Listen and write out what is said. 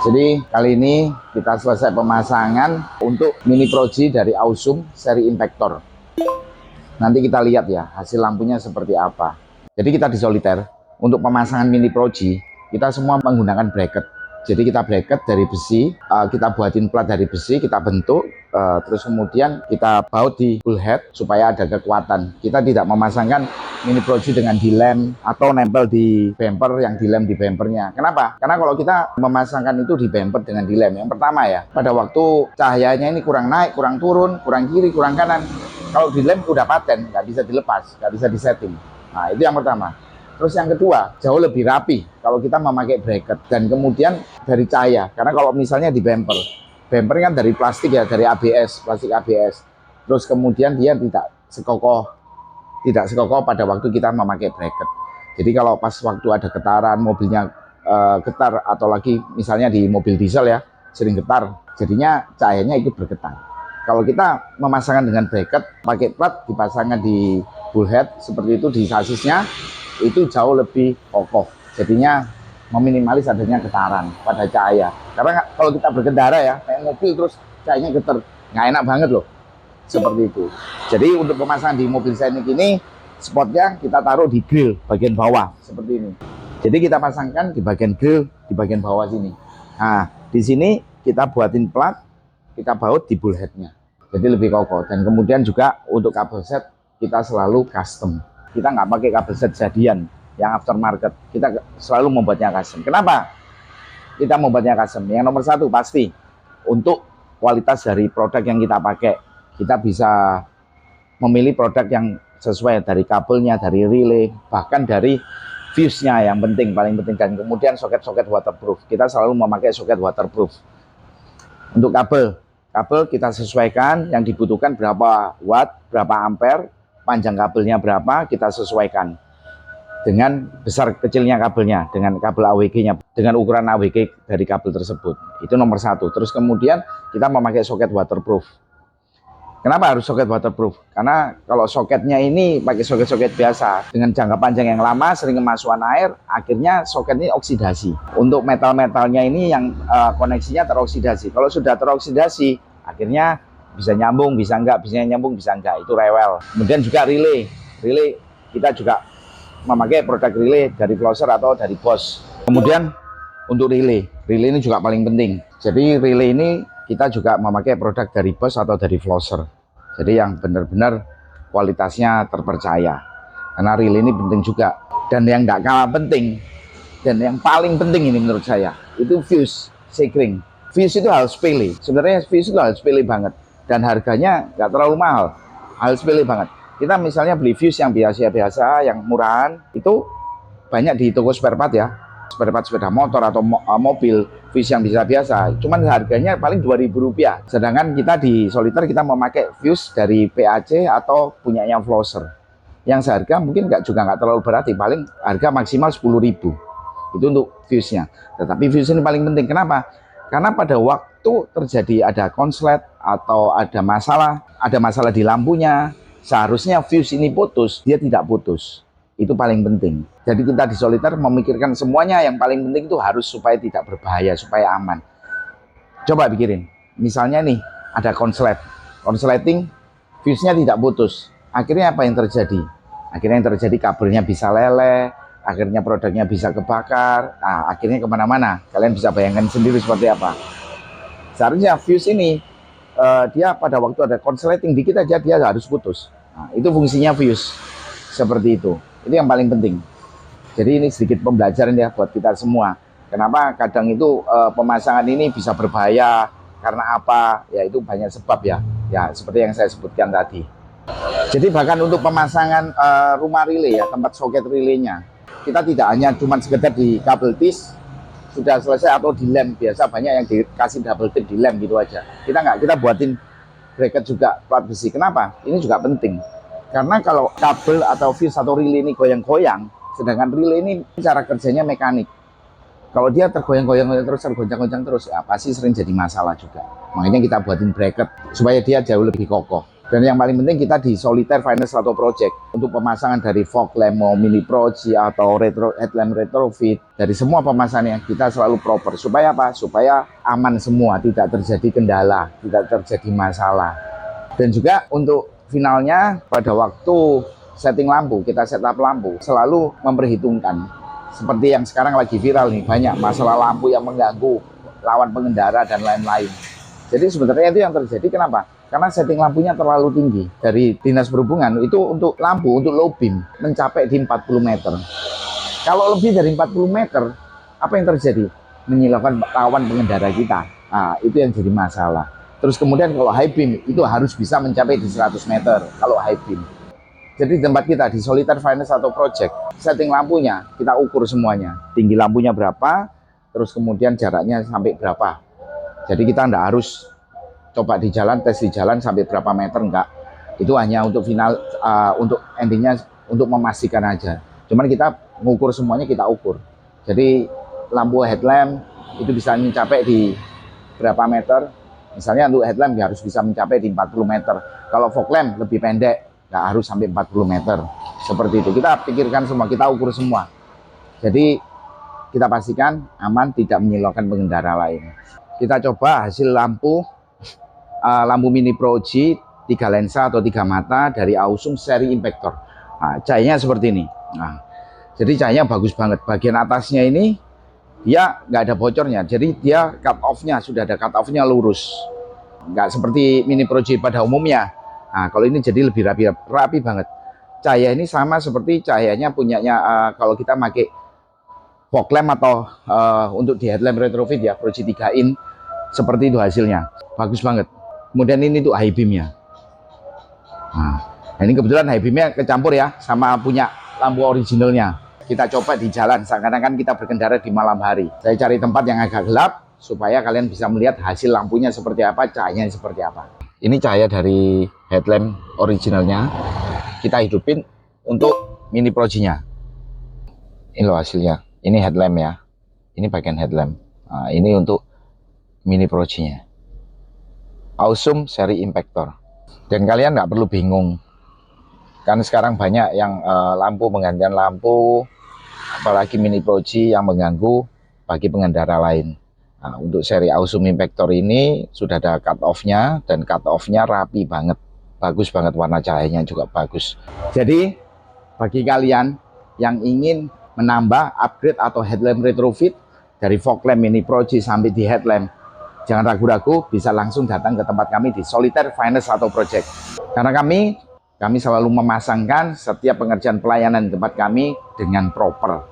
Jadi kali ini kita selesai pemasangan untuk Mini Pro G dari Ausum seri Impactor. Nanti kita lihat ya hasil lampunya seperti apa. Jadi kita di soliter untuk pemasangan Mini Pro G kita semua menggunakan bracket. Jadi kita bracket dari besi, kita buatin plat dari besi, kita bentuk, terus kemudian kita baut di full head supaya ada kekuatan. Kita tidak memasangkan Mini Pro G dengan dilem atau nempel di bumper yang dilem di bumpernya. Kenapa? Karena kalau kita memasangkan itu di bumper dengan dilem, yang pertama ya, pada waktu cahayanya ini kurang naik, kurang turun, kurang kiri, kurang kanan. Kalau dilem udah paten, nggak bisa dilepas, nggak bisa disetting. Nah itu yang pertama. Terus yang kedua, jauh lebih rapi kalau kita memakai bracket. Dan kemudian dari cahaya, karena kalau misalnya di bumper kan dari plastik ya, dari ABS, plastik ABS. Terus kemudian dia tidak sekokoh pada waktu kita memakai bracket. Jadi kalau pas waktu ada getaran, mobilnya getar, atau lagi misalnya di mobil diesel ya, sering getar, jadinya cahayanya ikut bergetar. Kalau kita memasangkan dengan bracket, pakai plat, dipasangkan di bullhead seperti itu di sasisnya, itu jauh lebih kokoh. Jadinya meminimalis adanya getaran pada cahaya. Karena kalau kita berkendara ya, kayak mobil terus cahayanya getar, nggak enak banget loh. Seperti itu. Jadi untuk pemasangan di mobil saya ini, spotnya kita taruh di grill bagian bawah seperti ini. Jadi kita pasangkan di bagian grill di bagian bawah sini. Nah, di sini kita buatin plat, kita baut di bullheadnya. Jadi lebih kokoh. Dan kemudian juga untuk kabel set kita selalu custom. Kita nggak pakai kabel set jadian yang aftermarket. Kita selalu membuatnya custom. Kenapa kita membuatnya custom? Yang nomor satu pasti untuk kualitas dari produk yang kita pakai. Kita bisa memilih produk yang sesuai dari kabelnya, dari relay, bahkan dari fuse-nya yang penting, paling penting. Dan kemudian soket-soket waterproof. Kita selalu memakai soket waterproof. Untuk kabel kita sesuaikan yang dibutuhkan berapa watt, berapa ampere, panjang kabelnya berapa, kita sesuaikan dengan besar kecilnya kabelnya, dengan kabel AWG-nya, dengan ukuran AWG dari kabel tersebut. Itu nomor satu. Terus kemudian kita memakai soket waterproof. Kenapa harus soket waterproof? Karena kalau soketnya ini pakai soket-soket biasa dengan jangka panjang yang lama, sering kemasukan air, akhirnya soket ini oksidasi. Untuk metal-metalnya ini yang koneksinya teroksidasi. Kalau sudah teroksidasi, akhirnya bisa nyambung, bisa enggak, bisa nyambung, bisa enggak. Itu rewel. Kemudian juga relay. Relay kita juga memakai produk relay dari Flosser atau dari Bosch. Kemudian untuk relay ini juga paling penting. Jadi relay ini kita juga memakai produk dari Bosch atau dari Flosser. Jadi yang benar-benar kualitasnya terpercaya. Karena relay ini penting juga. Dan yang tidak kalah penting, dan yang paling penting ini menurut saya, itu fuse sekring. Fuse itu hal sepele. Sebenarnya fuse itu hal sepele banget. Dan harganya nggak terlalu mahal. Hal sepele banget. Kita misalnya beli fuse yang biasa-biasa, yang murahan, itu banyak di toko spare part ya. Spare part sepeda motor atau mobil, fuse yang biasa-biasa, cuman harganya paling Rp2.000. Sedangkan kita di soliter kita memakai fuse dari PAC atau punyanya Flosser yang seharga mungkin nggak terlalu berarti, paling harga maksimal 10.000. Itu untuk fuse-nya. Tetapi fuse ini paling penting. Kenapa? Karena pada waktu terjadi ada konslet atau ada masalah di lampunya, seharusnya fuse ini putus, dia tidak putus. Itu paling penting. Jadi kita di soliter memikirkan semuanya, yang paling penting itu harus supaya tidak berbahaya, supaya aman. Coba pikirin, misalnya nih ada konsleting, fuse-nya tidak putus. Akhirnya apa yang terjadi? Akhirnya yang terjadi kabelnya bisa leleh, akhirnya produknya bisa kebakar, nah akhirnya kemana-mana. Kalian bisa bayangkan sendiri seperti apa. Seharusnya fuse ini, dia pada waktu ada konsleting dikit aja dia harus putus. Nah, itu fungsinya fuse. Seperti itu. Itu yang paling penting. Jadi ini sedikit pembelajaran ya buat kita semua. Kenapa kadang itu pemasangan ini bisa berbahaya, karena apa? Ya itu banyak sebab ya. Ya seperti yang saya sebutkan tadi. Jadi bahkan untuk pemasangan rumah relay ya, tempat soket relaynya, kita tidak hanya cuma sekedar di kabel tis sudah selesai atau di lem. Biasa banyak yang dikasih double tip di lem gitu aja. Kita buatin bracket juga plat besi. Kenapa? Ini juga penting. Karena kalau kabel atau fuse atau relay ini goyang-goyang, sedangkan relay ini cara kerjanya mekanik. Kalau dia tergoyang-goyang terus, tergoncang-goncang terus, ya pasti sering jadi masalah juga. Makanya kita buatin bracket supaya dia jauh lebih kokoh. Dan yang paling penting kita di Solitaire Finance Auto Project untuk pemasangan dari fog lamp mau mini proji atau retro headlamp retrofit, dari semua pemasangannya kita selalu proper. Supaya apa? Supaya aman semua, tidak terjadi kendala, tidak terjadi masalah. Dan juga untuk finalnya pada waktu setting lampu, kita setup lampu selalu memperhitungkan. Seperti yang sekarang lagi viral nih, banyak masalah lampu yang mengganggu lawan pengendara dan lain-lain. Jadi sebenarnya itu yang terjadi. Kenapa? Karena setting lampunya terlalu tinggi. Dari Dinas Perhubungan itu untuk lampu, untuk low beam mencapai di 40 meter. Kalau lebih dari 40 meter, apa yang terjadi? Menyilaukan lawan pengendara kita. Nah, itu yang jadi masalah. Terus kemudian kalau high beam itu harus bisa mencapai di 100 meter kalau high beam. Jadi tempat kita di Solitaire Finance Auto Project, setting lampunya kita ukur semuanya. Tinggi lampunya berapa, terus kemudian jaraknya sampai berapa. Jadi kita enggak harus coba di jalan, tes di jalan sampai berapa meter, enggak. Itu hanya untuk final, untuk endingnya, untuk memastikan aja. Cuman kita mengukur semuanya, kita ukur. Jadi lampu headlamp itu bisa mencapai di berapa meter. Misalnya untuk headlamp ya harus bisa mencapai di 40 meter. Kalau fog lamp lebih pendek, nggak harus sampai 40 meter. Seperti itu. Kita pikirkan semua, kita ukur semua. Jadi kita pastikan aman, tidak menyilaukan pengendara lain. Kita coba hasil lampu mini proji 3 lensa atau 3 mata dari Ausum seri Impactor. Nah, cahayanya seperti ini. Nah, jadi cahayanya bagus banget. Bagian atasnya ini dia nggak ada bocornya. Jadi dia cut off-nya sudah ada cut off-nya lurus. Nggak seperti mini proji pada umumnya. Nah, kalau ini jadi lebih rapi banget. Cahaya ini sama seperti cahayanya punyanya kalau kita pakai fog lamp atau untuk di headlamp retrofit ya, proji 3 in. Seperti itu hasilnya. Bagus banget. Kemudian ini tuh high beam-nya. Nah, ini kebetulan high beam-nya kecampur ya sama punya lampu originalnya. Kita coba di jalan, seakan-akan kita berkendara di malam hari. Saya cari tempat yang agak gelap supaya kalian bisa melihat hasil lampunya seperti apa, cahayanya seperti apa. Ini cahaya dari headlamp originalnya. Kita hidupin untuk mini projinya. Ini loh hasilnya. Ini headlamp ya. Ini bagian headlamp. Nah, ini untuk mini projinya. Ausum seri Impactor. Dan kalian nggak perlu bingung. Kan sekarang banyak yang lampu, penggantian lampu, apalagi mini proji yang mengganggu bagi pengendara lain. Nah, untuk seri Ausum Impactor ini sudah ada cut off-nya, dan cut off-nya rapi banget. Bagus banget, warna cahayanya juga bagus. Jadi bagi kalian yang ingin menambah, upgrade atau headlamp retrofit dari fog lamp mini proji sampai di headlamp, jangan ragu-ragu, bisa langsung datang ke tempat kami di Solitaire Finance Auto Project. Karena kami selalu memasangkan setiap pengerjaan pelayanan di tempat kami dengan proper.